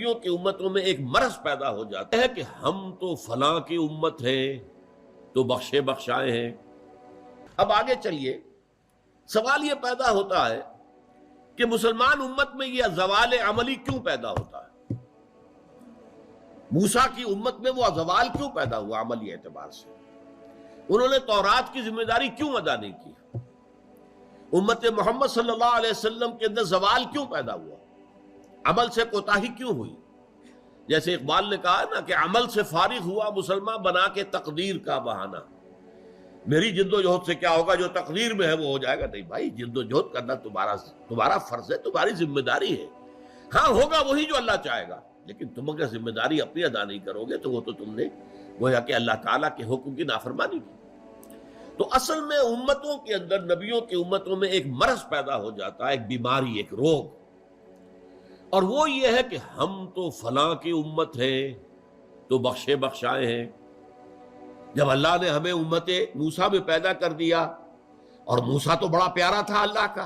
نبیوں کی امتوں میں ایک مرض پیدا ہو جاتا ہے کہ ہم تو فلاں کی امت ہیں تو بخشے بخشائے ہیں۔ اب آگے چلیے، سوال یہ پیدا ہوتا ہے کہ مسلمان امت میں یہ زوال عملی کیوں پیدا ہوتا ہے؟ موسیٰ کی امت میں وہ زوال کیوں پیدا ہوا عملی اعتبار سے؟ انہوں نے تورات کی ذمہ داری کیوں ادا نہیں کی؟ امت محمد صلی اللہ علیہ وسلم کے اندر زوال کیوں پیدا ہوا؟ عمل سے کوتاہی کیوں ہوئی؟ جیسے اقبال نے کہا نا کہ عمل سے فارغ ہوا مسلمان بنا کے تقدیر کا بہانہ۔ میری جد و جہد سے کیا ہوگا، جو تقدیر میں ہے وہ ہو جائے گا؟ نہیں بھائی، جد و جہد کرنا تمہارا فرض ہے، تمہاری ذمہ داری ہے۔ ہاں ہوگا وہی جو اللہ چاہے گا، لیکن تم اگر ذمہ داری اپنی ادا نہیں کرو گے تو وہ تو تم نے گویا کہ اللہ تعالیٰ کے حکم کی نافرمانی کی۔ تو اصل میں امتوں کے اندر، نبیوں کی امتوں میں ایک مرض پیدا ہو جاتا ہے، ایک بیماری، ایک روگ، اور وہ یہ ہے کہ ہم تو فلاں کی امت ہیں تو بخشے بخشائے ہیں۔ جب اللہ نے ہمیں امت موسیٰ میں پیدا کر دیا، اور موسیٰ تو بڑا پیارا تھا اللہ کا،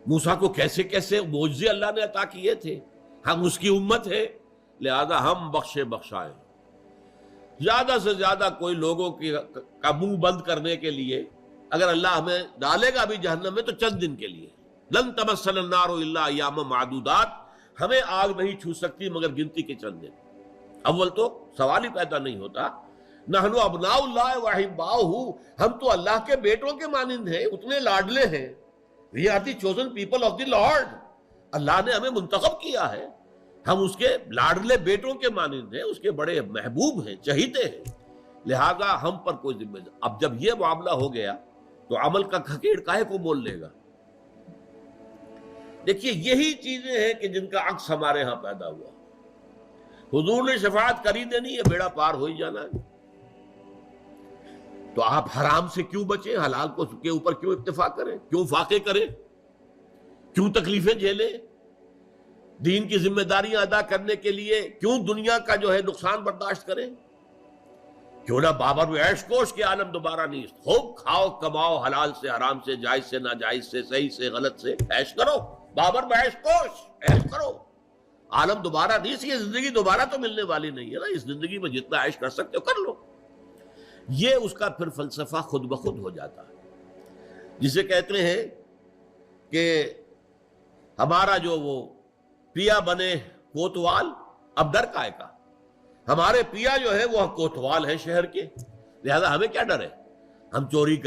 موسیٰ کو کیسے کیسے معجزے اللہ نے عطا کیے تھے، ہم اس کی امت ہے، لہذا ہم بخشے بخشائے۔ زیادہ سے زیادہ کوئی لوگوں کا منہ بند کرنے کے لیے اگر اللہ ہمیں ڈالے گا بھی جہنم میں تو چند دن کے لیے، لن تمسنا النار الا ایاما معدودات، ہمیں آگ نہیں چھو سکتی مگر گنتی کے چند دن۔ اول تو سوال ہی پیدا نہیں ہوتا، نحن ابناء اللہ واحباؤہ، ہم تو اللہ کے بیٹوں کے مانند ہیں، اتنے لاڈلے ہیں۔ We are the chosen people of the Lord, اللہ نے ہمیں منتخب کیا ہے، ہم اس کے لاڈلے بیٹوں کے مانند ہیں، اس کے بڑے محبوب ہیں، چہیتے ہیں، لہذا ہم پر کوئی ذمہ داری۔ اب جب یہ معاملہ ہو گیا تو عمل کا کھکیڑ کاہے کو بول لے گا؟ دیکھیے یہی چیزیں ہیں کہ جن کا عکس ہمارے ہاں پیدا ہوا۔ حضور نے شفاعت کری دینی ہے، بیڑا پار ہو ہی جانا ہے۔ تو آپ حرام سے کیوں بچیں، حلال کو کے اوپر کیوں اکتفا کریں، کیوں فاقے کریں، کیوں تکلیفیں جھیلیں، دین کی ذمہ داریاں ادا کرنے کے لیے کیوں دنیا کا جو ہے نقصان برداشت کریں؟ کیوں نہ بابر میں عیش کوش کے عالم دوبارہ نہیں، خوب کھاؤ کماؤ، حلال سے حرام سے، جائز سے ناجائز سے، صحیح سے غلط سے عیش کرو، بابر میں عیش کوش، عیش کرو۔ عالم دوبارہ نہیں، اس کی زندگی دوبارہ تو ملنے والی نہیں ہے نا، اس زندگی میں جتنا عیش کر سکتے ہو کر لو۔ یہ اس کا پھر فلسفہ خود بخود ہو جاتا ہے، جسے کہتے ہیں کہ ہمارا جو وہ پیا بنے کوتوال، اب ڈر کائے کا؟ ہمارے پیا جو ہے وہ کوتوال ہے شہر کے، لہذا ہمیں کیا ڈر ہے؟ ہم چوری کر